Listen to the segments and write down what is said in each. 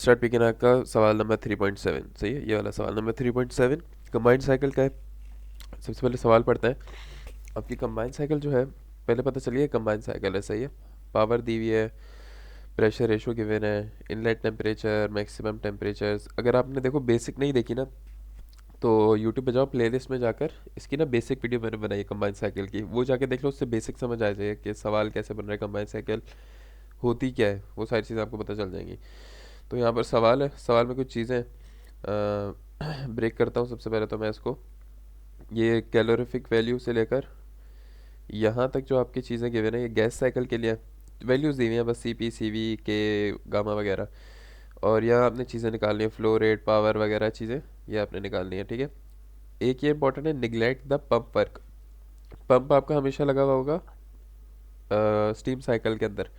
Start beginner का सवाल number 3.7 सही है। ये वाला सवाल नंबर 3.7 कंबाइंड साइकिल का है। सबसे पहले सवाल पढ़ते हैं। आपकी कंबाइंड साइकिल जो है, पहले पता चलिए कंबाइंड साइकिल है, सही है। पावर दी हुई है, प्रेशर रेशो गिवन है, इनलेट टेम्परेचर, मैक्सिमम टेम्परेचर्स। अगर आपने देखो बेसिक नहीं देखी ना, तो यूट्यूब पे जाओ, प्लेलिस्ट में जाकर इसकी ना बेसिक वीडियो मैंने बनाई कंबाइंड साइकिल की, वो जाके देख लो, उससे बेसिक समझ आ जाएगा कि सवाल कैसे बन रहा है, कंबाइंड साइकिल होती क्या है, वो सारी चीज़ें आपको पता चल जाएंगी। तो यहाँ पर सवाल है, सवाल में कुछ चीज़ें ब्रेक करता हूँ। सबसे पहले तो मैं इसको, ये कैलोरीफिक वैल्यू से लेकर यहाँ तक जो आपकी चीज़ें गिवन है, ये गैस साइकिल के लिए वैल्यूज़ दी हुई हैं, बस सी पी सी वी के गामा वगैरह। और यहाँ आपने चीज़ें निकालनी है, फ्लो रेट, पावर वगैरह चीज़ें ये आपने निकालनी है, ठीक है। एक ये इंपॉर्टेंट है, neglect the pump work. Pump आपका हमेशा लगा हुआ होगा स्टीम साइकिल के अंदर।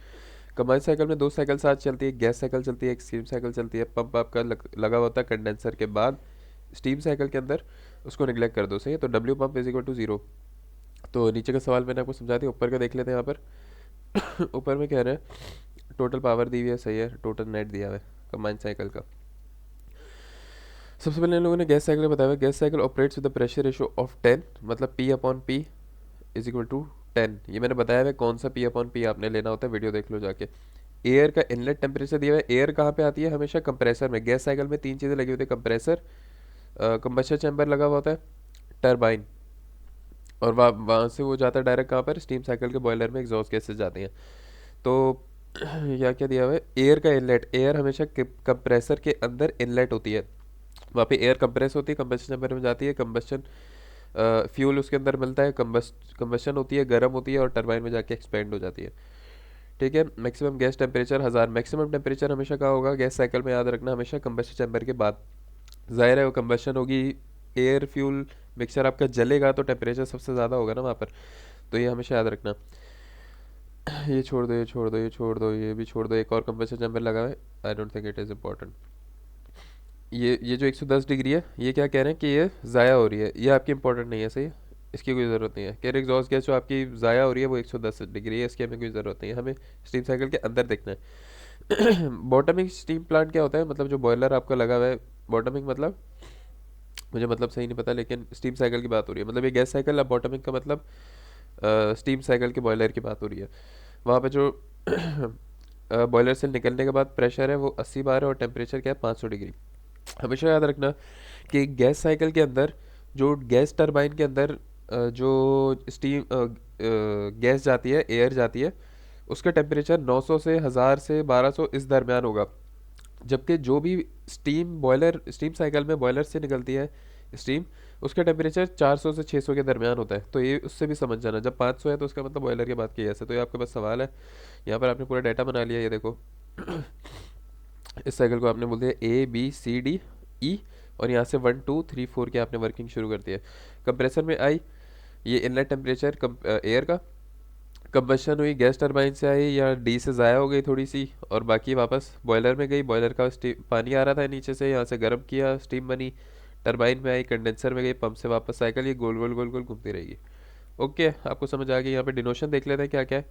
कंबाइंड साइकिल में दो साइकिल साथ चलती है, गैस साइकिल चलती है, एक स्टीम साइकिल चलती है। पंप आपका लगा हुआ होता है कंडेंसर के बाद स्टीम साइकिल के अंदर, उसको निगलेक्ट कर दो, सही है। तो W pump is equal to zero. तो नीचे का सवाल मैंने आपको समझा दिया, ऊपर का देख लेते हैं। यहाँ पर ऊपर में कह रहे हैं टोटल पावर दी हुई है, सही है, टोटल नेट दिया हुआ है कंबाइंड साइकिल का। सबसे पहले इन लोगों ने गैस साइकिल बताया हुआ, gas cycle operates with the pressure ratio of 10, मतलब P upon P is equal to 10। ये मैंने बताया है कौन सा पी अपॉन पी आपने लेना होता है, वीडियो देख लो जाके। एयर का इनलेट टेम्परेचर दिया हुआ है। एयर कहाँ पे आती है? हमेशा कंप्रेसर में। गैस साइकिल में तीन चीज़ें लगी होती है, कंप्रेसर, कंबस्टर चैम्बर लगा हुआ होता है, टरबाइन, और वहाँ से वो जाता है डायरेक्ट कहाँ पर? स्टीम साइकिल के बॉयलर में एग्जॉस्ट गैसेस जाती हैं। तो या क्या दिया हुआ है? एयर का इनलेट, एयर हमेशा कंप्रेसर के अंदर इनलेट होती है, वहाँ पे एयर कंप्रेस होती है, कंबस्शन चैम्बर में जाती है, कंबस्शन फ्यूल उसके अंदर मिलता है, कंबस्शन होती है, गर्म होती है, और टरबाइन में जाके एक्सपेंड हो जाती है, ठीक है। Maximum gas temperature 1000। Maximum temperature हमेशा कहाँ होगा गैस साइकिल में? याद रखना, हमेशा कंबस्शन चैम्बर के बाद। जाहिर है वो कंबस्शन होगी, एयर फ्यूल मिक्सचर आपका जलेगा, तो टेम्परेचर सबसे ज़्यादा होगा ना वहाँ पर। तो ये हमेशा याद रखना। ये छोड़ दो, ये छोड़ दो, ये छोड़ दो, ये भी छोड़ दो। एक और कंबस्शन चैम्बर लगा है, I don't think it is important. ये जो 110 डिग्री है, ये क्या कह रहे हैं कि ये ज़ाया हो रही है, ये आपकी इंपॉर्टेंट नहीं है, सही है, इसकी कोई ज़रूरत नहीं है। कह रहे एग्जॉस्ट गैस जो आपकी ज़ाया हो रही है वो 110 डिग्री है, इसकी हमें कोई ज़रूरत नहीं है, हमें स्टीम साइकिल के अंदर देखना है। बॉटमिंग स्टीम प्लांट क्या होता है? मतलब जो बॉयलर आपका लगा हुआ है, बॉटमिंग मतलब, मुझे मतलब सही नहीं पता, लेकिन स्टीम साइकिल की बात हो रही है। मतलब ये गैस साइकिल, अब बॉटमिंग का मतलब स्टीम साइकिल के बॉयलर की बात हो रही है। वहाँ पे जो बॉयलर से निकलने के बाद प्रेशर है वो 80 बार है, और टेम्परेचर क्या है? 500 डिग्री। हमेशा याद रखना कि गैस साइकिल के अंदर, जो गैस टरबाइन के अंदर जो स्टीम गैस जाती है, एयर जाती है, उसका टेम्परेचर 900 से 1000 से 1200 इस दरमियान होगा। जबकि जो भी स्टीम बॉयलर, स्टीम साइकिल में बॉयलर से निकलती है स्टीम, उसका टेम्परेचर 400 से 600 के दरमियान होता है। तो ये उससे भी समझ जाना, जब 500 है तो उसका मतलब बॉयलर की बात की है। ऐसे तो ये आपके पास सवाल है, यहाँ पर आपने पूरा डाटा बना लिया, ये देखो। इस साइकिल को आपने बोल दिया A B C D E, और यहाँ से 1 2 3 4 की आपने वर्किंग शुरू कर दी है। कंप्रेसर में आई, ये इनलेट टेम्परेचर एयर का, कंबशन हुई गैस टरबाइन से आई, या डी से ज़ाया हो गई थोड़ी सी, और बाकी वापस बॉयलर में गई, बॉयलर का स्टीम पानी आ रहा था नीचे से, यहाँ से गर्म किया, स्टीम बनी, टरबाइन में आई, कंडेंसर में गई, पंप से वापस साइकिल ये गोल गोल गोल गोल घूमती रहेगी। ओके, आपको समझ आ गई। यहाँ पे डिनोशन देख लेते हैं क्या क्या है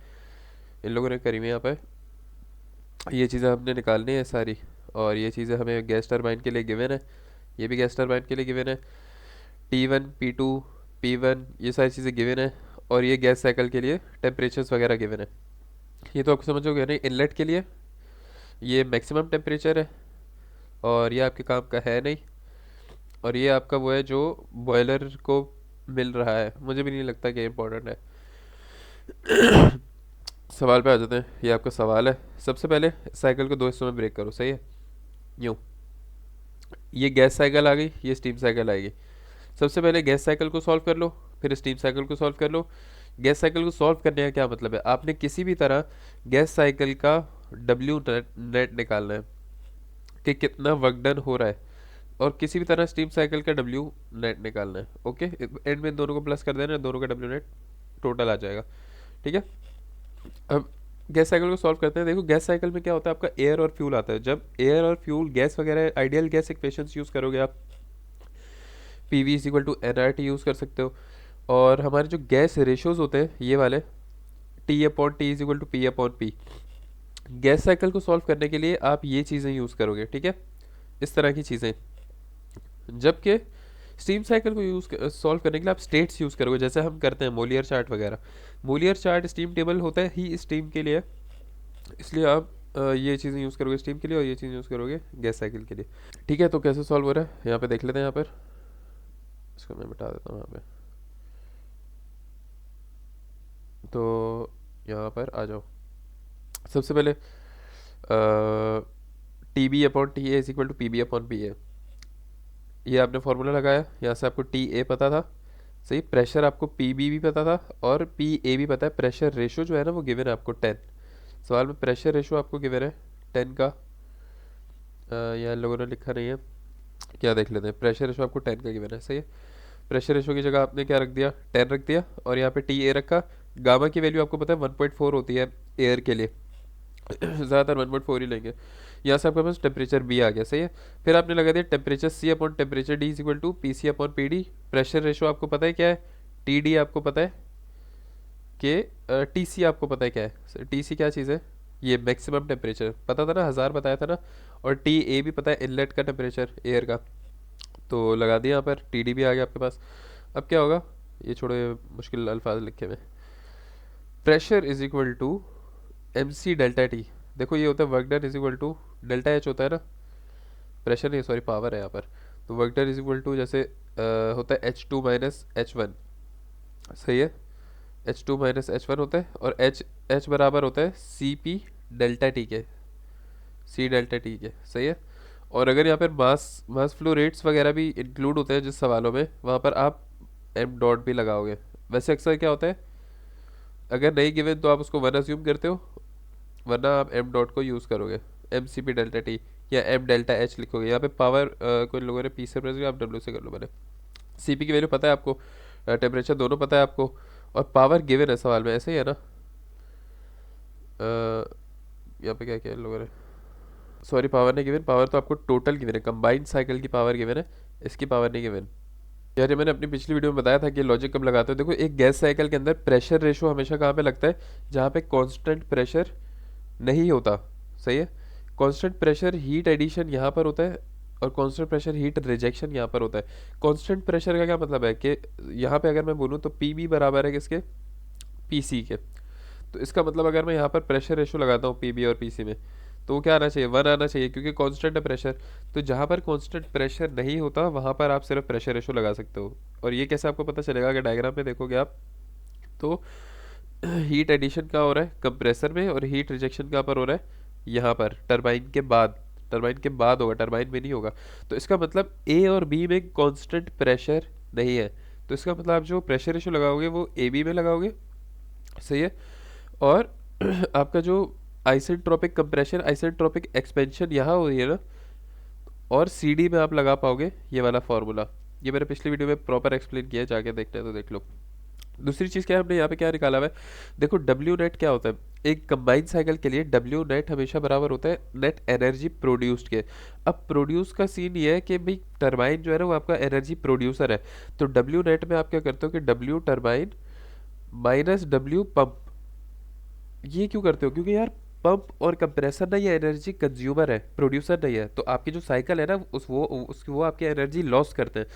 इन लोगों ने करी हुई। यहाँ पे ये चीज़ें हमने निकालनी है सारी, और ये चीज़ें हमें गैस टरबाइन के लिए गिवन है, ये भी गैस टरबाइन के लिए गिवन है। T1 P2 P1 ये सारी चीज़ें गिवन है, और ये गैस साइकिल के लिए टेम्परेचर्स वगैरह गिवन है। ये तो आपको समझोगे नहीं। इनलेट के लिए ये मैक्सिमम टेम्परेचर है, और ये आपके काम का है नहीं, और ये आपका वो है जो बॉयलर को मिल रहा है, मुझे भी नहीं लगता कि इम्पोर्टेंट है। सवाल पे आ जाते हैं। ये आपका सवाल है। सबसे पहले साइकिल को दो हिस्सों में ब्रेक करो, सही है, यूँ। ये गैस साइकिल आ गई, ये स्टीम साइकिल आएगी। सबसे पहले गैस साइकिल को सॉल्व कर लो, फिर स्टीम साइकिल को सॉल्व कर लो। गैस साइकिल को सॉल्व करने का क्या मतलब है? आपने किसी भी तरह गैस साइकिल का डब्ल्यू नेट निकालना है कि कितना वर्क डन हो रहा है, और किसी भी तरह स्टीम साइकिल का डब्ल्यू नेट निकालना है। ओके, एंड में दोनों को प्लस कर देना, दोनों का डब्ल्यू नेट टोटल आ जाएगा, ठीक है। अब गैस साइकिल को सॉल्व करते हैं। देखो गैस साइकिल में क्या होता है, आपका एयर और फ्यूल आता है। जब एयर और फ्यूल गैस वगैरह आइडियल गैस इक्वेशंस यूज़ करोगे आप, P V is equal to N R T use कर सकते हो। और हमारे जो गैस रेशोज़ होते हैं ये वाले, T upon T is equal to P upon P, gas cycle को सॉल्व करने के लिए आप ये चीज़ें यूज़ करोगे, ठीक है, इस तरह की चीज़ें। जबकि स्टीम साइकिल को यूज़ सॉल्व करने के लिए आप स्टेट्स यूज़ करोगे, जैसे हम करते हैं मोलियर चार्ट वगैरह। मोलियर चार्ट स्टीम टेबल होता है ही स्टीम के लिए, इसलिए आप ये चीज़ें यूज़ करोगे स्टीम के लिए और ये चीज़ यूज़ करोगे गैस साइकिल के लिए। ठीक है, तो कैसे सॉल्व हो रहा है यहाँ पे देख लेते हैं। यहाँ पर इसको मैं मिटा देता हूँ यहाँ पे, तो यहाँ पर आ जाओ। सबसे पहले T B upon T A is equal to P B upon P A, ये आपने फॉर्मूला लगाया, यहाँ से आपको टी ए पता था, सही, प्रेशर आपको पी बी भी पता था और पी ए भी पता है। प्रेशर रेशो जो है ना वो गिवन है आपको 10, सवाल में प्रेशर रेशो आपको गिवन है 10 का, यहाँ लोगों ने लिखा नहीं है, क्या देख लेते हैं। प्रेशर रेशो आपको 10 का गिवन है, सही है। प्रेशर रेशो की जगह आपने क्या रख दिया, 10 रख दिया, और यहाँ पे टी ए रखा। गामा की वैल्यू आपको पता है 1.4 होती है एयर के लिए, ज़्यादातर 1.4 ही लेंगे। यहाँ से आपके पास टेम्परेचर बी आ गया, सही है। फिर आपने लगा दिया temperature C upon temperature D is equal to P C upon P D. Pressure ratio आपको पता है क्या है, टी डी आपको पता है कि टी सी आपको पता है क्या है, टी सी क्या चीज़ है, ये मैक्सिमम टेम्परेचर पता था ना, 1000 बताया था ना, और टी ए भी पता है इनलेट का टेम्परेचर एयर का, तो लगा दिया यहाँ पर, टी डी भी आ गया आपके पास। अब क्या होगा, ये छोड़ो, ये मुश्किल अल्फाज लिखे हुए। Pressure is equal to M C delta T, देखो ये होता है work done is equal to delta H होता है ना, प्रेशर नहीं सॉरी पावर है यहाँ पर, तो work done is equal to जैसे होता है H two minus H one, सही है, H two minus H one होता है, और एच बराबर होता है सी पी डेल्टा टी के, सी डेल्टा टी के, सही है। और अगर यहाँ पर मास मास फ्लो रेट्स वगैरह भी इंक्लूड होते हैं जिस सवालों में, वहाँ पर आप एम डॉट भी लगाओगे। वैसे अक्सर क्या होता है, अगर नहीं गिवन तो आप उसको वन अज्यूम करते हो, वरना आप एम डॉट को यूज़ करोगे, M C P delta T या एम डेल्टा एच लिखोगे। यहाँ पे पावर कोई लोगों ने पी से प्रेस किया, आप डब्ल्यू से कर लो। मैंने सी पी की वैल्यू पता है आपको, टेम्परेचर दोनों पता है आपको, और पावर गिवन है सवाल में, ऐसे ही है ना। यहाँ पे क्या किया इन लोगों ने, सॉरी पावर नहीं गिवन, पावर तो आपको टोटल गिवन है, कंबाइंड साइकिल की पावर गिवन है, इसकी पावर नहीं गिवन। यार ये मैंने अपनी पिछली वीडियो में बताया था कि लॉजिक कब लगाते हो। देखो एक गैस साइकिल के अंदर प्रेशर रेशो हमेशा कहाँ पे लगता है, जहाँ पे कांस्टेंट प्रेशर नहीं होता, सही है। कांस्टेंट प्रेशर हीट एडिशन यहाँ पर होता है, और कांस्टेंट प्रेशर हीट रिजेक्शन यहाँ पर होता है। कांस्टेंट प्रेशर का क्या मतलब है कि यहाँ पे अगर मैं बोलूँ तो पी बी बराबर है किसके, पी सी के, तो इसका मतलब अगर मैं यहाँ पर प्रेशर रेशो लगाता हूँ पी बी और पी सी में, तो वो क्या आना चाहिए, वन आना चाहिए, क्योंकि कांस्टेंट है प्रेशर। तो जहाँ पर कांस्टेंट प्रेशर नहीं होता वहाँ पर आप सिर्फ प्रेशर रेशो लगा सकते हो। और ये कैसे आपको पता चलेगा, अगर डायग्राम में देखोगे आप तो हीट एडिशन कहाँ हो रहा है, कंप्रेसर में, और हीट रिजेक्शन कहाँ पर हो रहा है, यहाँ पर टरबाइन के बाद, टरबाइन के बाद होगा, टरबाइन में नहीं होगा। तो इसका मतलब ए और बी में कांस्टेंट प्रेशर नहीं है, तो इसका मतलब आप जो प्रेशर रेशो लगाओगे वो ए बी में लगाओगे, सही है। और आपका जो आइसेंट्रोपिक कंप्रेशन आइसेंट्रोपिक एक्सपेंशन यहाँ हो रही है ना, और सी डी में आप लगा पाओगे ये वाला फार्मूला। ये मैंने पिछली वीडियो में प्रॉपर एक्सप्लेन किया है, जाके देखना है तो देख लो। दूसरी चीज़ क्या है, हमने यहाँ पे क्या निकाला हुआ है, देखो डब्ल्यू नेट क्या होता है, एक कंबाइंड साइकिल के लिए डब्ल्यू नेट हमेशा बराबर होता है नेट एनर्जी प्रोड्यूस्ड के। अब प्रोड्यूस का सीन ये है कि भाई टरबाइन जो है ना वो आपका एनर्जी प्रोड्यूसर है, तो डब्ल्यू नेट में आप क्या करते हो कि W turbine minus W pump. ये क्यों करते हो, क्योंकि यार पंप और कंप्रेसर ना ये एनर्जी कंज्यूमर है, प्रोड्यूसर नहीं है। तो आपकी जो साइकिल है ना वो आपकी एनर्जी लॉस करते हैं।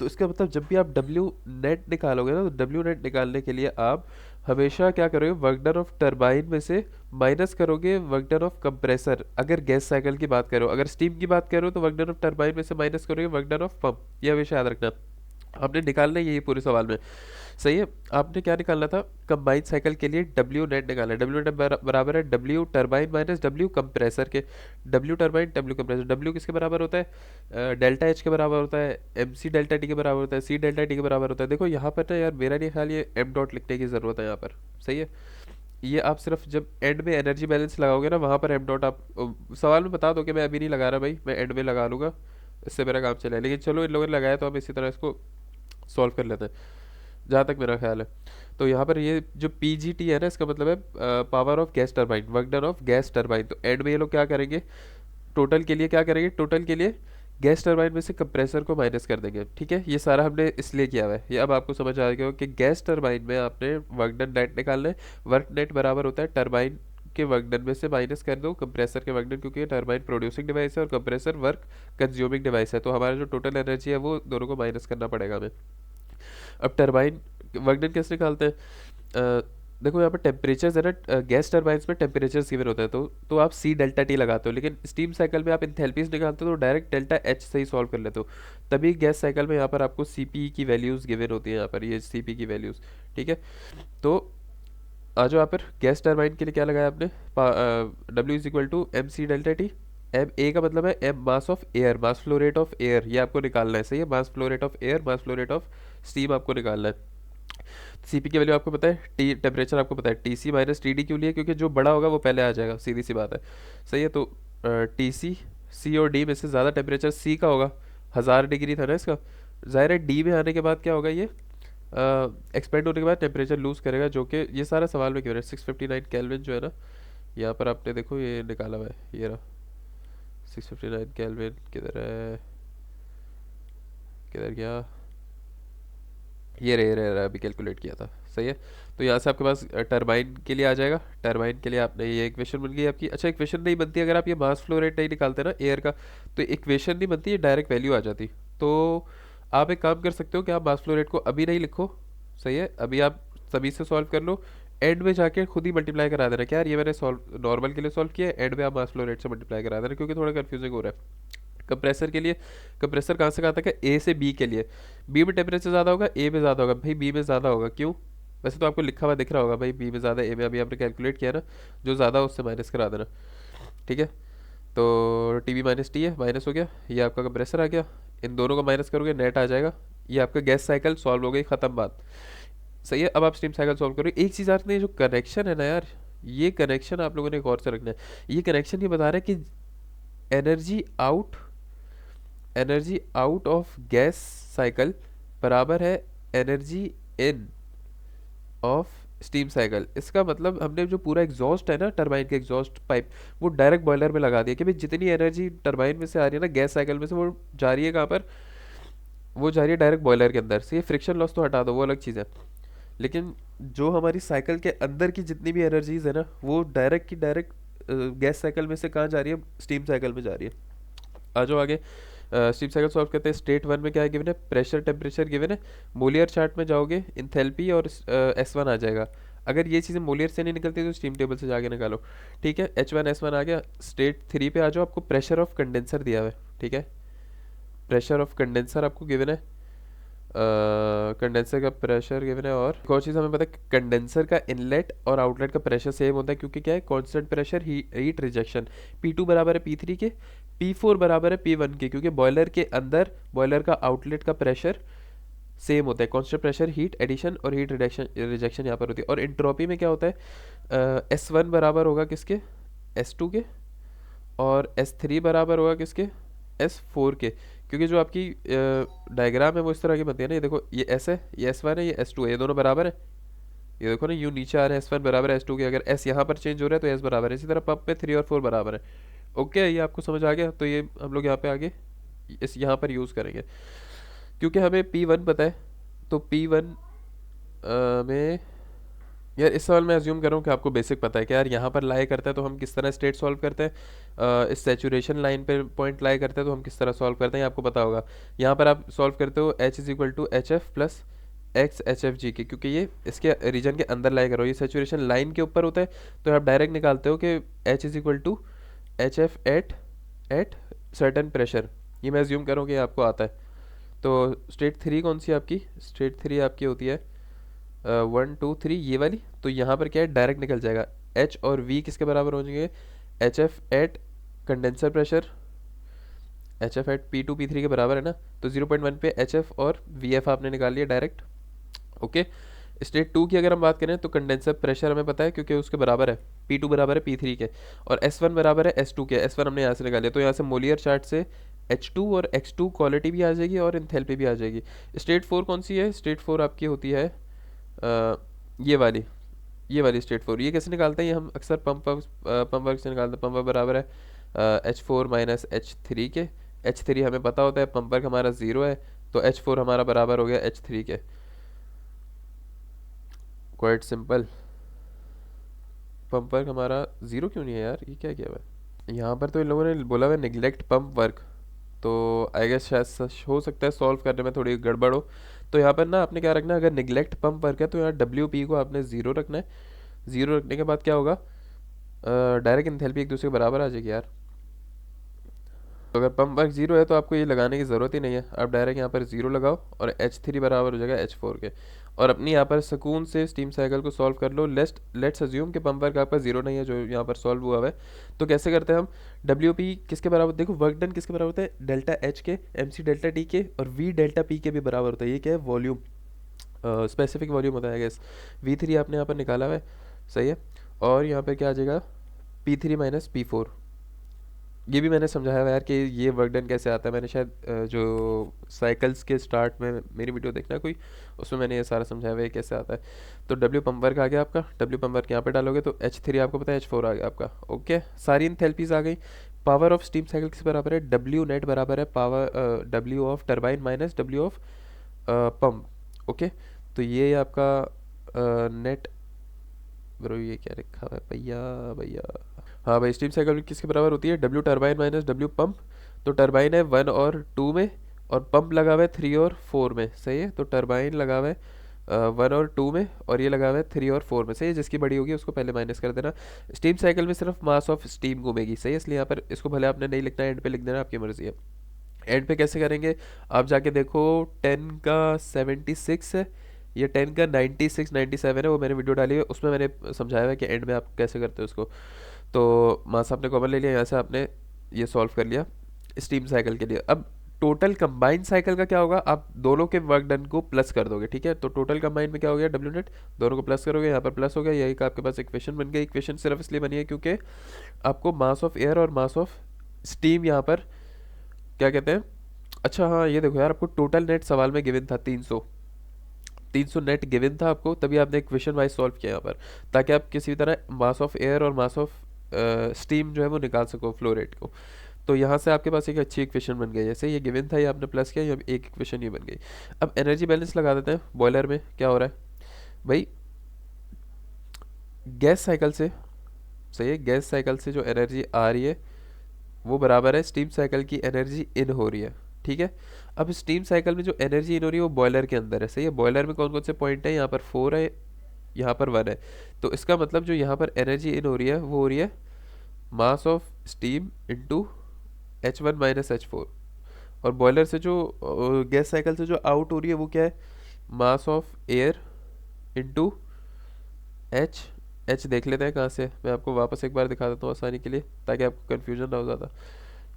तो इसका मतलब जब भी आप डब्ल्यू नेट निकालोगे ना, तो डब्ल्यू नेट निकालने के लिए आप हमेशा क्या करोगे, वर्क डन ऑफ टरबाइन में से माइनस करोगे वर्क डन ऑफ कंप्रेसर। अगर गैस साइकिल की बात करो, अगर स्टीम की बात करो तो वर्क डन ऑफ टरबाइन में से माइनस करोगे वर्क डन ऑफ पंप। ये हमेशा याद रखना, आपने निकालना है यही पूरे सवाल में, सही है। आपने क्या निकालना था, कंबाइंड साइकिल के लिए डब्ल्यू नेट निकालना है। डब्ल्यू नेट बराबर है W turbine minus W compressor के। W turbine W compressor, W किसके बराबर होता है, डेल्टा एच के बराबर होता है, एम सी डेल्टा टी के बराबर होता है, सी डेल्टा टी के बराबर होता है। देखो यहाँ पर ना यार मेरा नहीं ख्याल ये एम डॉट लिखने की ज़रूरत है यहाँ पर, सही है। ये आप सिर्फ जब एंड में एनर्जी बैलेंस लगाओगे ना, वहाँ पर एम डॉट आप सवाल में बता दो कि मैं अभी नहीं लगा रहा भाई, मैं एंड में लगा लूँगा, इससे मेरा काम चला है। लेकिन चलो इन लोगों ने लगाया तो हम इसी तरह इसको सॉल्व कर लेते हैं, जहाँ तक मेरा ख्याल है। तो यहाँ पर ये जो पी जी टी है ना, इसका मतलब है power of gas turbine, work done of gas turbine. तो एंड में ये लोग क्या करेंगे, टोटल के लिए क्या करेंगे, टोटल के लिए गैस टरबाइन में से कंप्रेसर को माइनस कर देंगे, ठीक है। ये सारा हमने इसलिए किया हुआ है, ये अब आपको समझ आ गया कि गैस टरबाइन में आपने वर्क डन नेट निकालना है। वर्क नेट बराबर होता है टरबाइन के वर्कडन में से माइनस कर दो कंप्रेसर के वर्कडन, क्योंकि ये टरबाइन प्रोड्यूसिंग डिवाइस है और कंप्रेसर वर्क कंज्यूमिंग डिवाइस है, तो हमारा जो टोटल एनर्जी है वो दोनों को माइनस करना पड़ेगा हमें। अब टरबाइन वर्कडन कैसे निकालते हैं? देखो यहाँ पर टेम्परेचर है ना, गैस टरबाइन्स में टेम्परेचर गिवन होता है, तो आप सी डेल्टा टी लगाते हो, लेकिन स्टीम साइकिल में आप इंथैल्पीज निकालते हो तो डायरेक्ट डेल्टा एच से ही सॉल्व कर लेते हो। तभी गैस साइकिल में यहाँ पर आपको सी पी की वैल्यूज़ गिवन होती है, यहाँ पर ये सी पी की वैल्यूज़। ठीक है, तो आ जाओ यहाँ पर गैस टरबाइन के लिए क्या लगाया आपने, W is equal to M C delta T. M A का मतलब है M mass of air, mass flow rate of air, ये आपको निकालना है, सही है, mass flow rate of air, mass flow rate of steam आपको निकालना है। सीपी की वैल्यू आपको पता है, टी टेम्परेचर आपको पता है, T C minus T D क्यों लिए, क्योंकि जो बड़ा होगा वो पहले आ जाएगा, सीधी सी बात है, सही है। तो टी सी, सी और डी में से ज़्यादा टेम्परेचर सी का होगा, 1000 डिग्री था ना इसका, ज़ाहिर है डी में आने के बाद क्या होगा, ये एक्सपेंड होने के बाद टेम्परेचर लूज़ करेगा, जो कि ये सारा सवाल में क्यों है 659 केल्विन जो है ना, यहाँ पर आपने देखो ये निकाला हुआ है, ये रहा 659 केल्विन, किधर है, किधर गया, ये रहे अभी कैलकुलेट किया था, सही है। तो यहाँ से आपके पास टरबाइन के लिए आ जाएगा, टरबाइन के लिए आपने ये इक्वेशन बन गई आपकी। अच्छा, इक्वेशन नहीं बनती अगर आप ये मास फ्लो रेट नहीं निकालते ना एयर का, तो इक्वेशन नहीं बनती, ये डायरेक्ट वैल्यू आ जाती। तो आप एक काम कर सकते हो कि आप मास फ्लो रेट को अभी नहीं लिखो, सही है, अभी आप सभी से सॉल्व कर लो, एंड में जाके खुद ही मल्टीप्लाई करा देना, क्या यार ये मैंने सॉल्व नॉर्मल के लिए सॉल्व किया है, एंड में आप मास फ्लो रेट से मल्टीप्लाई करा देना, क्योंकि थोड़ा कन्फ्यूजिंग हो रहा है। कंप्रेसर के लिए, कंप्रेसर कहाँ से कहाँ तक है, ए से बी के लिए, बी में टेम्परेचर ज़्यादा होगा, ए में ज़्यादा होगा, भाई बी में ज़्यादा होगा, क्यों? वैसे तो आपको लिखा हुआ दिख रहा होगा भाई बी में ज़्यादा, ए में अभी आपने कैलकुलेट किया ना, जो ज़्यादा उससे माइनस करा देना। ठीक है, तो टी बी माइनस टी है, माइनस हो गया, ये आपका कंप्रेसर आ गया, इन दोनों को माइनस करोगे नेट आ जाएगा, ये आपका गैस साइकिल सॉल्व हो गई, ख़त्म बात, सही है। अब आप स्टीम साइकिल सॉल्व करो, एक चीज़ आपने जो कनेक्शन है ना यार, ये कनेक्शन आप लोगों ने गौर से रखना है, ये कनेक्शन ये बता रहा है कि energy out of gas cycle बराबर है energy in of steam cycle. इसका मतलब हमने जो पूरा एग्जॉस्ट है ना, टरबाइन के एग्जॉस्ट पाइप, वो डायरेक्ट बॉयलर में लगा दिया कि भाई जितनी एनर्जी टरबाइन में से आ रही है ना गैस साइकिल में से, वो जा रही है कहाँ पर, वो जा रही है डायरेक्ट बॉयलर के अंदर से। ये फ्रिक्शन लॉस तो हटा दो, वो अलग चीज़ है, लेकिन जो हमारी साइकिल के अंदर की जितनी भी एनर्जीज है ना, वो डायरेक्ट की डायरेक्ट गैस साइकिल में से कहाँ जा रही है, स्टीम साइकिल में जा रही है। आ जाओ आगे, स्टीम साइकिल सॉल्व करते हैं। स्टेट वन में क्या है गिवन है, प्रेशर टेम्परेचर गिवन है, मोलियर चार्ट में जाओगे इंथैल्पी और S1 आ जाएगा। अगर ये चीज़ें मोलियर से नहीं निकलती तो स्टीम टेबल से जाके निकालो। ठीक है, H1 S1 आ गया। स्टेट थ्री पे आ जाओ, आपको प्रेशर ऑफ कंडेंसर दिया हुआ है, ठीक है, प्रेशर ऑफ कंडेंसर आपको गिवन है, कंडेंसर का प्रेशर गिवन है, और एक और चीज़ हमें पता है कंडेंसर का इनलेट और आउटलेट का प्रेशर सेम होता है, क्योंकि क्या है constant pressure heat rejection, P2 बराबर है P3 के, P4 बराबर है P1 के, क्योंकि बॉयलर के अंदर बॉयलर का आउटलेट का प्रेशर सेम होता है, कांस्टेंट प्रेशर हीट एडिशन और हीट रिजेक्शन यहाँ पर होती है। और इंट्रोपी में क्या होता है, S1 बराबर होगा किसके, S2 के, और S3 बराबर होगा किसके, S4 के, क्योंकि जो आपकी डायग्राम है वो इस तरह की बनती है ना, ये देखो ये S है, ये S1 है, ये S2 है, ये दोनों बराबर है, ये देखो ना यूँ नीचे आ रहे हैं, S1 बराबर है S2 के, अगर S यहाँ पर चेंज हो रहा है तो S बराबर है, इसी तरह पंप में 3 और 4 बराबर है। ओके, ये आपको समझ आ गया, तो ये हम लोग यहाँ पे आगे इस यहाँ पर यूज़ करेंगे, क्योंकि हमें P1 पता है, तो P1 में यार इस सवाल में अज्यूम कर रहा हूँ कि आपको बेसिक पता है कि यार यहाँ पर लाई करता है तो हम किस तरह स्टेट सॉल्व करते हैं, इस सेचुरेशन लाइन पे पॉइंट लाई करते हैं तो हम किस तरह सॉल्व करते हैं, ये आपको पता होगा। यहाँ पर आप सॉल्व करते हो H is equal to H F plus X H F G के, क्योंकि ये इसके रीजन के अंदर लाई करो, ये सेचुरेशन लाइन के ऊपर होता है, तो आप डायरेक्ट निकालते हो कि H is equal to H F at certain pressure, ये मैं अज्यूम कर रहा हूँ कि आपको आता है। तो स्टेट थ्री कौन सी आपकी, स्टेट थ्री आपकी होती है 1 2 3 ये वाली, तो यहाँ पर क्या है डायरेक्ट निकल जाएगा, H और V किसके बराबर हो जाएंगे, H F at condenser pressure, H F at P2 P3 के बराबर है ना, तो 0.1 पे एच एफ और वी एफ आपने निकाल लिया डायरेक्ट। ओके, स्टेट टू की अगर हम बात करें तो कंडेंसर प्रेशर हमें पता है क्योंकि उसके बराबर है, P2 बराबर है P3 के, और S1 बराबर है S2 के, S1 हमने यहाँ से निकाल लिया, तो यहाँ से मोलियर चार्ट से H2 और X2 क्वालिटी भी आ जाएगी और इंथैल्पी भी आ जाएगी। स्टेट फोर कौन सी है, स्टेट फोर आपकी होती है ये वाली स्टेट फोर, ये कैसे निकालते हैं, ये हम अक्सर पंप वर्क से निकालते हैं। पंप वर्क बराबर है H4 माइनस H3 के, H3 हमें पता होता है, पंप वर्क हमारा 0 है, तो H4 हमारा बराबर हो गया H3 के। क्वाइट सिंपल, पंप वर्क हमारा 0 क्यों नहीं है यार, ये क्या किया हुआ है यहाँ पर? तो इन लोगों ने बोला हुआ नेग्लेक्ट पंप वर्क, तो आई गेस शायद हो सकता है सॉल्व करने में थोड़ी गड़बड़ हो। तो यहाँ पर ना आपने क्या रखना है, अगर निगलेक्ट पंप वर्क है तो यहाँ डब्ल्यू पी को आपने 0 रखना है। 0 रखने के बाद क्या होगा, डायरेक्ट इंथैल्पी एक दूसरे के बराबर आ जाएगी यार। तो अगर पंप वर्क 0 है तो आपको ये लगाने की ज़रूरत ही नहीं है, आप डायरेक्ट यहाँ पर 0 लगाओ और H3 बराबर हो जाएगा H4 के, और अपनी यहाँ पर सुकून से स्टीम साइकिल को सॉल्व कर लो। लेट्स अज्यूम कि पंप वर्क आपका 0 नहीं है जो यहाँ पर सॉल्व हुआ है। तो कैसे करते हैं हम, WP किसके बराबर, देखो वर्क डन किसके बराबर होता है, डेल्टा H के, MC डेल्टा T के, और V डेल्टा P के भी बराबर होता है। ये क्या है, वॉल्यूम, स्पेसिफिक वॉल्यूम होता है गैस। V3 आपने यहाँ पर निकाला हुआ है, सही है। और यहाँ पर क्या आ जाएगा, P3 माइनस P4। ये भी मैंने समझाया हुआ यार कि ये वर्क डन कैसे आता है, मैंने शायद जो साइकिल्स के स्टार्ट में मेरी वीडियो देखना कोई, उसमें मैंने ये सारा समझाया हुआ है कैसे आता है। तो डब्ल्यू पंप वर्क आ गया आपका, डब्ल्यू पंप वर्क यहाँ पे डालोगे तो H3 आपको पता है, H4 आ गया आपका। ओके, सारी इंथैल्पीज आ गई। पावर ऑफ स्टीम साइकिल किस बराबर है, डब्ल्यू नेट बराबर है power W of turbine minus W of pump. Okay, तो ये आपका नेट, ब्रो ये क्या लिखा हुआ है भैया भैया, हाँ भाई, स्टीम साइकिल किसके बराबर होती है, W turbine minus W pump. तो टर्बाइन है 1 और 2 में, और पंप लगा हुआ है 3 और 4 में, सही है। तो टर्बाइन लगा हुआ है 1 और 2 में, और ये लगा हुआ है 3 और 4 में, सही है। जिसकी बड़ी होगी उसको पहले माइनस कर देना। स्टीम साइकिल में सिर्फ मास ऑफ स्टीम घूमेगी, सही है, इसलिए यहाँ पर इसको भले आपने नहीं लिखना है, एंड पे लिख देना, आपकी मर्जी है। एंड पे कैसे करेंगे, आप जाके देखो 10 का 76 है, ये 10 का 96 97 है, वो मैंने वीडियो डाली है, उसमें मैंने समझाया हुआ है कि एंड में आप कैसे करते हो उसको। तो मास आपने कॉमन ले लिया, यहाँ से आपने ये सॉल्व कर लिया स्टीम साइकिल के लिए। अब टोटल कंबाइंड साइकिल का क्या होगा, आप दोनों के वर्क डन को प्लस कर दोगे, ठीक है। तो टोटल कंबाइंड में क्या हो गया, डब्ल्यू नेट, दोनों को प्लस करोगे, यहाँ पर प्लस हो गया, यही का आपके पास इक्वेशन बन गई। इक्वेशन सिर्फ इसलिए बनी है क्योंकि आपको मास ऑफ एयर और मास ऑफ स्टीम यहाँ पर क्या कहते हैं। अच्छा हाँ, ये देखो यार, आपको टोटल नेट सवाल में गिवन था 300 नेट गिवन था आपको, तभी आपने इक्वेशन वाइज सॉल्व किया यहाँ पर, ताकि आप किसी भी तरह मास ऑफ एयर और मास ऑफ स्टीम जो है वो निकाल सको, फ्लो रेट को। तो यहाँ से आपके पास एक अच्छी इक्वेशन बन गई, जैसे ये गिवन था, ये आपने प्लस किया, ये एक इक्वेशन ये बन गई। अब एनर्जी बैलेंस लगा देते हैं। बॉयलर में क्या हो रहा है भाई, गैस साइकिल से, सही है, गैस साइकिल से जो एनर्जी आ रही है वो बराबर है स्टीम साइकिल की एनर्जी इन हो रही है, ठीक है। अब स्टीम साइकिल में जो एनर्जी इन हो रही है वो बॉयलर के अंदर है, सही है। बॉयलर में कौन कौन से पॉइंट है, यहाँ पर 4 है, यहाँ पर 1 है। तो इसका मतलब जो यहाँ पर एनर्जी इन हो रही है वो हो रही है मास of steam into H1 minus H4, और बॉयलर से जो गैस साइकिल से जो आउट हो रही है वो क्या है, मास ऑफ एयर इंटू एच देख लेते हैं कहाँ से, मैं आपको वापस एक बार दिखा देता हूँ आसानी के लिए, ताकि आपको कन्फ्यूजन ना हो ज़्यादा।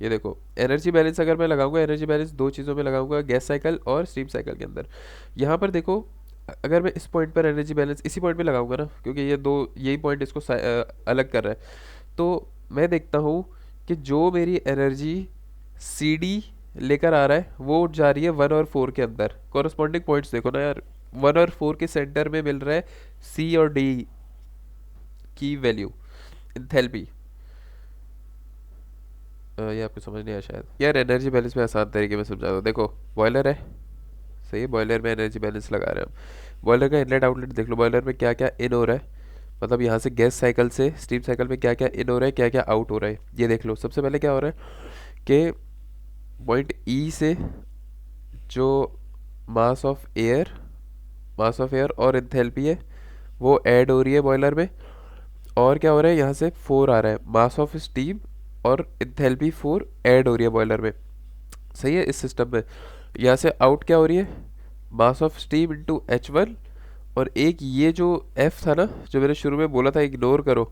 ये देखो एनर्जी बैलेंस अगर मैं लगाऊंगा, एनर्जी बैलेंस दो चीज़ों में लगाऊंगा, गैस साइकिल और स्टीम साइकिल के अंदर। यहाँ पर देखो, अगर मैं इस पॉइंट पर एनर्जी बैलेंस इसी पॉइंट पे लगाऊंगा ना, क्योंकि ये दो यही पॉइंट इसको अलग कर रहा है, तो मैं देखता हूँ कि जो मेरी एनर्जी CD लेकर आ रहा है वो जा रही है 1 और 4 के अंदर। कॉरस्पॉन्डिंग पॉइंट्स देखो ना यार, 1 और 4 के सेंटर में मिल रहा है C और D की वैल्यू, इंथैल्पी। ये आपको समझ नहीं आया शायद यार, एनर्जी बैलेंस में आसान तरीके में समझा दो। देखो बॉयलर है, सही है, बॉयलर में एनर्जी बैलेंस लगा रहे हैं हम। बॉयलर का इनलेट आउटलेट देख लो, बॉयलर में क्या क्या इन हो रहा है, मतलब यहाँ से गैस साइकिल से स्टीम साइकिल में क्या क्या इन हो रहा है, क्या क्या आउट हो रहा है, ये देख लो। सबसे पहले क्या हो रहा है कि पॉइंट E से जो मास ऑफ एयर और इंथैल्पी है वो ऐड हो रही है बॉयलर में, और क्या हो रहा है, यहाँ से 4 आ रहा है, मास ऑफ स्टीम और इंथैल्पी 4 ऐड हो रही है बॉयलर में, सही है। इस सिस्टम में यहाँ से आउट क्या हो रही है, मास ऑफ स्टीम इंटू H1, और एक ये जो F था ना, जो मैंने शुरू में बोला था इग्नोर करो,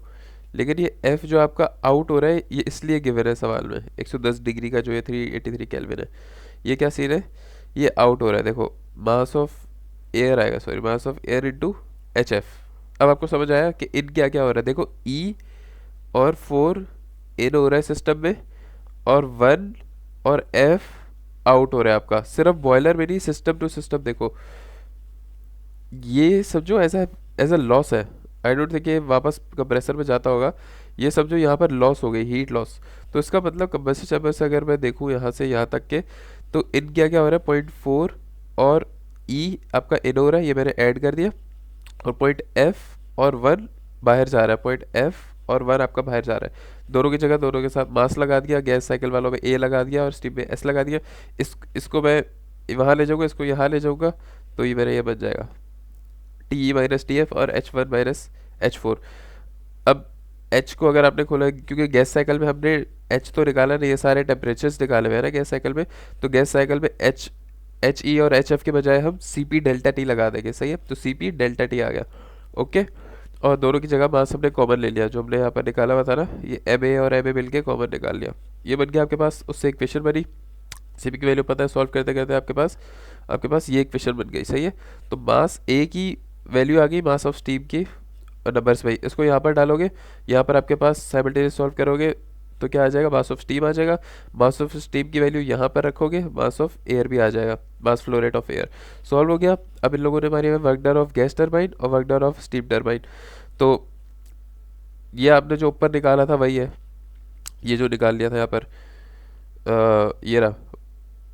लेकिन ये F जो आपका आउट हो रहा है ये इसलिए गिवन है सवाल में, 110 डिग्री का जो ये 383 केल्विन है, ये क्या सीन है, ये आउट हो रहा है। देखो मास ऑफ एयर आएगा, sorry, mass of air into HF। अब आपको समझ आया कि इन क्या क्या हो रहा है। देखो E और 4 इन हो रहा है सिस्टम में, और 1 और F आउट हो रहा है आपका, सिर्फ बॉयलर में नहीं, सिस्टम टू सिस्टम। देखो ये सब जो एज अ लॉस है, आई डोंट थिंक ये वापस कंप्रेसर में जाता होगा, ये सब जो यहाँ पर लॉस हो गई, हीट लॉस। तो इसका मतलब कंप्रेसर चैम्बर से अगर मैं देखूँ यहाँ से यहाँ तक के, तो इन क्या क्या हो रहा है, 0.4 और E आपका इन हो रहा है, ये मैंने ऐड कर दिया, और पॉइंट F और 1 बाहर जा रहा है, पॉइंट एफ और 1 आपका बाहर जा रहा है। दोनों की जगह दोनों के साथ मास लगा दिया, गैस साइकिल वालों में ए लगा दिया और स्टीम में एस लगा दिया। इसको मैं वहाँ ले जाऊँगा, इसको यहाँ ले जाऊँगा, तो ये मेरा ये बन जाएगा T E minus T F और H1 माइनस H4। अब एच को अगर आपने खोला, क्योंकि गैस साइकिल में हमने एच तो निकाला नहीं, ये सारे टेम्परेचर्स निकाले हुए हैं ना गैस साइकिल में, तो गैस साइकिल में एच ई और एच एफ के बजाय हम सी पी डेल्टा टी लगा देंगे, सही है, तो सी पी डेल्टा टी आ गया। ओके, और दोनों की जगह मास हमने कॉमन ले लिया, जो हमने यहाँ पर निकाला हुआ था ना, ये एम ए और एम ए मिल के कॉमन निकाल लिया, ये बन गया आपके पास। उससे एक इक्वेशन बनी, सी पी की वैल्यू पता है, सॉल्व करते करते आपके पास ये इक्वेशन बन गई, सही है। तो मास ए की वैल्यू आ गई, मास ऑफ स्टीम की नंबर्स भाई, इसको यहाँ पर डालोगे, यहाँ पर आपके पास साइमल्टेनियस सॉल्व करोगे तो क्या आ जाएगा, मास ऑफ स्टीम आ जाएगा। मास ऑफ स्टीम की वैल्यू यहाँ पर रखोगे, मास ऑफ एयर भी आ जाएगा, mass flow rate of air. Solve हो गया। अब इन लोगों ने मारी है work done of gas turbine और work done of steam turbine. तो ये आपने जो ऊपर निकाला था वही है, ये जो निकाल लिया था यहाँ पर, ये रहा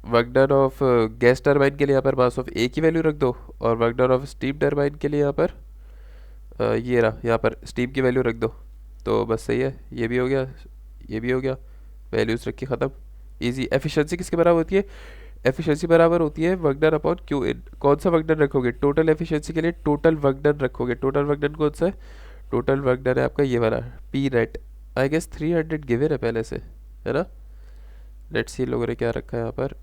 work done of gas turbine के लिए यहाँ पर मास ऑफ ए की वैल्यू रख दो, और work done of steam turbine के लिए यहाँ पर ये रहा, यहाँ पर स्टीम की वैल्यू रख दो। तो बस सही है, ये भी हो गया, ये भी हो गया, वैल्यूज रखी ख़त्म, इजी। एफिशिएंसी किसके बराबर होती है, एफिशिएंसी बराबर होती है work done upon Q in. कौन सा वर्क डन रखोगे, टोटल एफिशिएंसी के लिए टोटल वर्क डन रखोगे। टोटल वर्क डन कौन सा है, टोटल वर्क डन है आपका ये वाला P net, I guess 300 given है पहले से, है ना। लेट्स सी लोगों ने क्या रखा है यहाँ पर,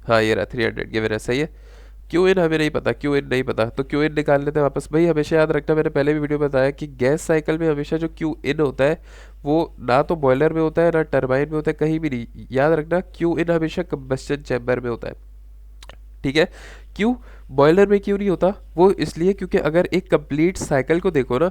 हाँ ये रहा 300 गिवन है, सही है। क्यू इन हमें नहीं पता, क्यू इन नहीं पता, तो क्यू इन निकाल लेते हैं वापस। भाई हमेशा याद रखना, मैंने पहले भी वीडियो में बताया कि गैस साइकिल में हमेशा जो क्यू इन होता है वो ना तो बॉयलर में होता है ना टरबाइन में होता है, कहीं भी नहीं। याद रखना क्यू इन हमेशा कंबस्टन चैम्बर में होता है, ठीक है। क्यों बॉयलर में क्यों नहीं होता, वो इसलिए क्योंकि अगर एक कंप्लीट साइकिल को देखो ना,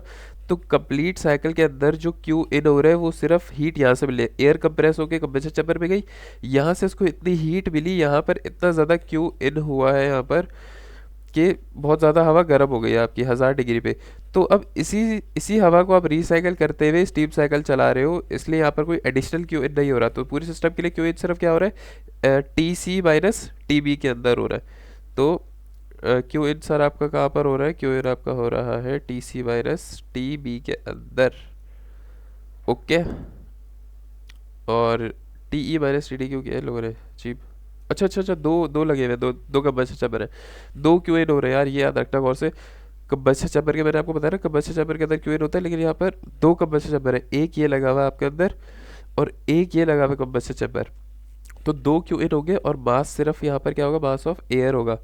तो कंप्लीट साइकिल के अंदर जो क्यू इन हो रहा है वो सिर्फ हीट यहाँ से मिले, एयर कंप्रेस होकर कंप्रेसर चैम्बर में गई, यहाँ से इसको इतनी हीट मिली, यहाँ पर इतना ज़्यादा क्यू इन हुआ है यहाँ पर कि बहुत ज़्यादा हवा गर्म हो गई है आपकी 1000 डिग्री पे। तो अब इसी इसी हवा को आप रिसाइकल करते हुए स्टीम साइकिल चला रहे हो, इसलिए यहाँ पर कोई एडिशनल क्यू इन नहीं हो रहा। तो पूरे सिस्टम के लिए क्यू इन सिर्फ क्या हो रहा है, T C minus T B के अंदर हो रहा है। तो क्यू इन सर आपका कहाँ पर हो रहा है, क्यू इन आपका हो रहा है T C minus T B के अंदर, ओके। और T E minus T D क्यों किया है लोगों ने, चीप। अच्छा अच्छा अच्छा, दो दो लगे हुए, दो दो कंबस्टर चैम्बर है, दो क्यू इन हो रहे हैं यार, ये याद रखना गौर से। कंबस्टर चैम्बर के मैंने आपको बताया ना, कंबस्टर चैम्बर के अंदर क्यू इन होता है, लेकिन यहाँ पर दो कंबस्टर चैम्बर है, एक ये लगा हुआ है आपके अंदर और एक ये लगा हुआ है कंबस्टर चैम्बर। तो दो क्यू इन होंगे और मास सिर्फ यहाँ पर क्या होगा, मास ऑफ एयर होगा।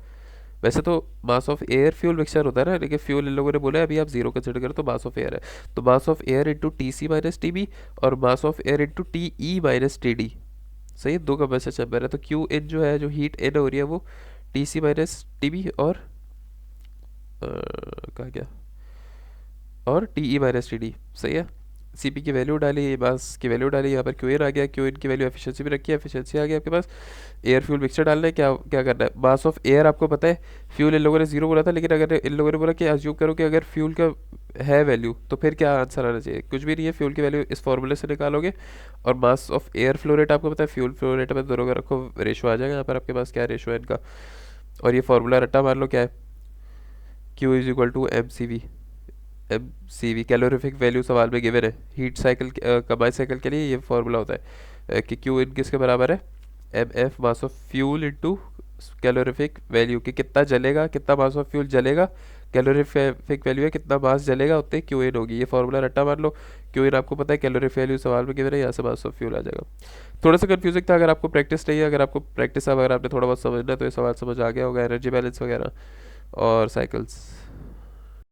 वैसे तो mass of air fuel mixture होता है ना, लेकिन फ्यूल इन लोगों ने बोला है अभी आप जीरो कंसिडर करो, तो मास ऑफ एयर है। तो mass of air into T C minus T B और mass of air into T E minus T D, सही है। दो का कंबस्टर चैम्बर है, तो क्यू इन जो है, जो हीट इन हो रही है वो T C minus T B और कहा गया, और T E minus T D, सही है। सी पी की वैल्यू डाली, मास की वैल्यू डाली, यहाँ पर क्यू इन आ गया, क्यू इन की वैल्यू एफिशिएंसी भी रखी है, एफिशिएंसी आ गया आपके पास। एयर फ्यूल मिक्सचर डालना है, क्या क्या करना है, मास ऑफ एयर आपको पता है, फ्यूल इन लोगों ने जीरो बोला था, लेकिन अगर इन लोगों ने बोला कि अज्यूम करो कि अगर फ्यूल का है वैल्यू, तो फिर क्या आंसर आना चाहिए, कुछ भी नहीं है, फ्यूल की वैल्यू इस फॉर्मूले से निकालोगे। और mass of air flow rate आपको पता है, फ्यूल फ्लो रेट में दोनों का रखो, रेशो आ जाएगा यहाँ पर आपके पास, क्या रेशो है इनका। और ये फॉर्मूला रट्टा मार लो क्या है, Q is equal to M C V. M C V calorific value सवाल में गिवन है, हीट साइकिल कंबाइंड साइकिल के लिए ये फार्मूला होता है कि क्यू इन किसके बराबर है, M F mass of fuel into calorific value, कि कितना जलेगा, कितना मास ऑफ फ्यूल जलेगा, कैलोरीफिक वैल्यू है कितना मास जलेगा, उतने क्यू इन होगी। ये फार्मूला रट्टा मार लो, क्यू इन आपको पता है, कैलोरीफिक वैल्यू सवाल में गिवन है, यहाँ से मास ऑफ फ्यूल आ जाएगा। थोड़ा सा कन्फ्यूजिंग था, अगर आपको प्रैक्टिस नहीं है, अगर आपको प्रैक्टिस अगर आपने थोड़ा बहुत समझना है तो ये सवाल समझ आ गया होगा, एनर्जी बैलेंस वगैरह और साइकिल्स।